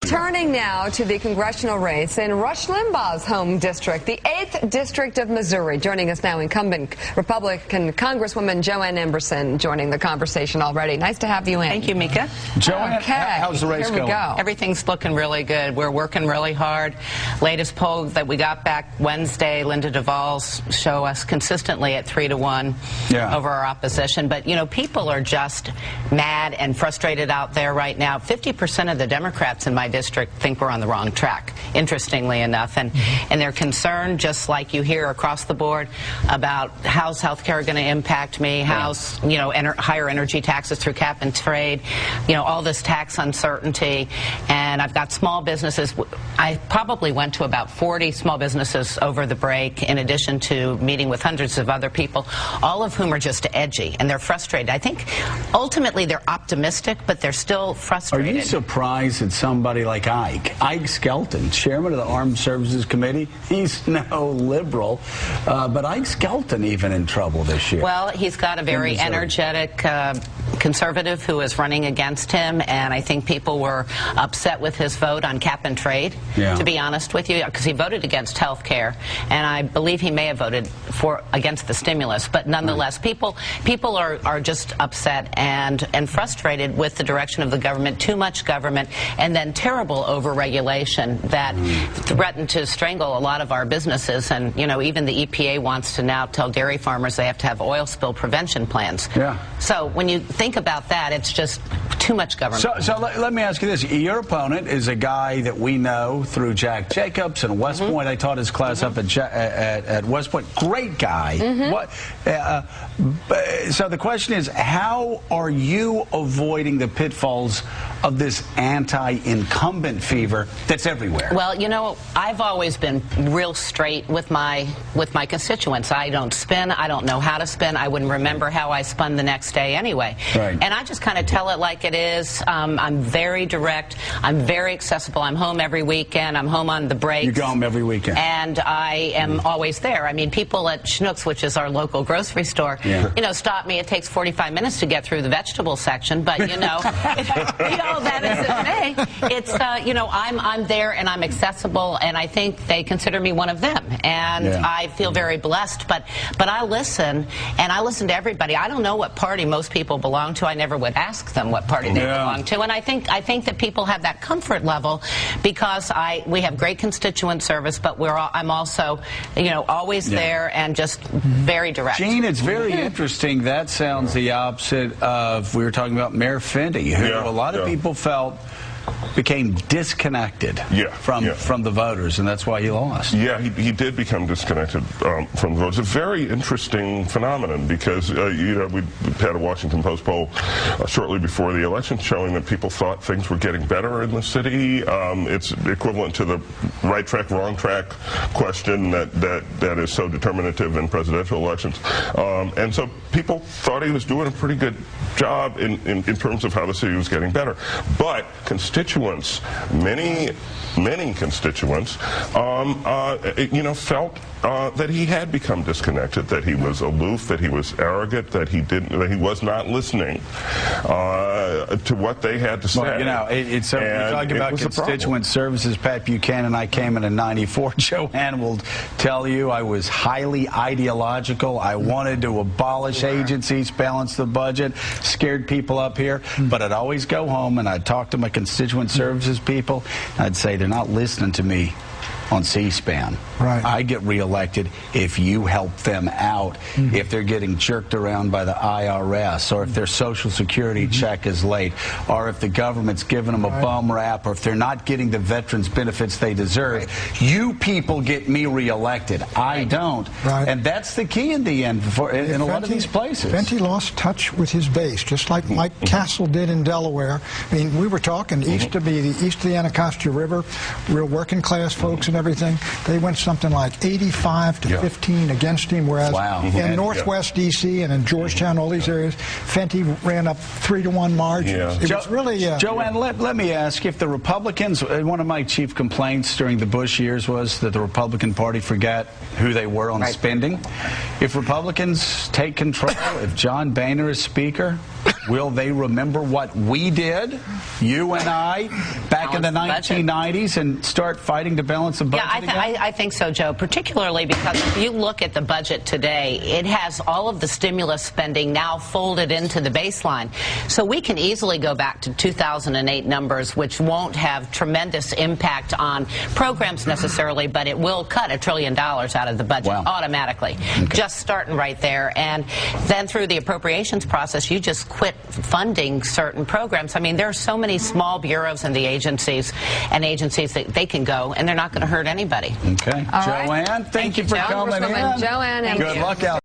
Turning now to the congressional race in Rush Limbaugh's home district, the 8th District of Missouri. Joining us now, incumbent Republican Congresswoman Joanne Emerson, joining the conversation already. Nice to have you in. Thank you, Mika. Joanne, how's the race going? Everything's looking really good. We're working really hard. Latest poll that we got back Wednesday, Linda Duvall's show us consistently at 3-1 over our opposition. But, you know, people are just mad and frustrated out there right now. 50% of the Democrats in my district think we're on the wrong track, interestingly enough. And they're concerned, just like you hear across the board, about how's health care going to impact me, how's, you know, higher energy taxes through cap and trade, you know, all this tax uncertainty. And I've got small businesses. I probably went to about 40 small businesses over the break, in addition to meeting with hundreds of other people, all of whom are just edgy, and they're frustrated. I think ultimately they're optimistic, but they're still frustrated. Are you surprised that somebody like Ike Skelton, chairman of the Armed Services Committee, he's no liberal, but Ike Skelton even in trouble this year? Well, he's got a very energetic conservative who is running against him, and I think people were upset with his vote on cap and trade, to be honest with you, because he voted against health care, and I believe he may have voted against the stimulus, but nonetheless, people are just upset and frustrated with the direction of the government, too much government, and then terrible overregulation that threatened to strangle a lot of our businesses. And, you know, even the EPA wants to now tell dairy farmers they have to have oil spill prevention plans. So when you think about that, it's just too much government. So let me ask you this. Your opponent is a guy that we know through Jack Jacobs and West Point. I taught his class up at West Point. Great guy. So the question is, how are you avoiding the pitfalls of this anti-incumbent fever that's everywhere? Well, you know, I've always been real straight with my constituents. I don't spin. I don't know how to spin. I wouldn't remember how I spun the next day anyway. And I just kind of tell it like it is. I'm very direct. I'm very accessible. I'm home every weekend. I'm home on the breaks. You go home every weekend. And I am always there. I mean, people at Schnucks, which is our local grocery store, you know, stop me. It takes 45 minutes to get through the vegetable section, but, you know, you know, that is it. It's, you know, I'm there and I'm accessible, and I think they consider me one of them. And I feel very blessed, but I listen, and I listen to everybody. I don't know what party most people belong to. I never would ask them what party they belong to, and I think that people have that comfort level because we have great constituent service, but I'm also, you know, always there and just very direct. Gene, it's very interesting. That sounds the opposite of, we were talking about Mayor Fenty, who a lot of people felt became disconnected from the voters, and that's why he lost. He did become disconnected from the voters. It's a very interesting phenomenon because, you know, we had a Washington Post poll shortly before the election showing that people thought things were getting better in the city. It's equivalent to the right track, wrong track question that is so determinative in presidential elections. And so people thought he was doing a pretty good job in terms of how the city was getting better. But constituents, many constituents, you know, felt that he had become disconnected, that he was aloof, that he was arrogant, that he was not listening to what they had to say. Well, you know, it's you're talking about constituent services. Pat Buchanan and I came in '94. Joanne will tell you I was highly ideological. I wanted to abolish agencies, balance the budget, scared people up here. But I'd always go home and I'd talk to my constituent services people. I'd say they're not listening to me on C-SPAN. I get reelected if you help them out, if they're getting jerked around by the IRS, or if their Social Security check is late, or if the government's giving them a bum rap, or if they're not getting the veterans benefits they deserve. You people get me reelected. I don't. And that's the key in the end in a lot of these places. Fenty lost touch with his base, just like Mike Castle did in Delaware. I mean, we were talking east of the Anacostia River, real working class folks and everything. They went something like 85 to 15 against him, whereas in Northwest D.C. and in Georgetown, all these areas, Fenty ran up 3-1 margins. It was really... Joanne, let me ask, if the Republicans, one of my chief complaints during the Bush years was that the Republican Party forgot who they were on spending. If Republicans take control, if John Boehner is Speaker, Will they remember what we did, you and I, back in the 1990s, and start fighting to balance the budget again? I think so, Joe, particularly because if you look at the budget today, it has all of the stimulus spending now folded into the baseline. So we can easily go back to 2008 numbers, which won't have tremendous impact on programs necessarily, but it will cut $1 trillion out of the budget automatically, just starting right there. And then through the appropriations process, you just quit funding certain programs. I mean, there are so many small bureaus and the agencies that they can go, and they're not going to hurt anybody. Okay. Joanne, thank you for coming in. Joanne, good luck out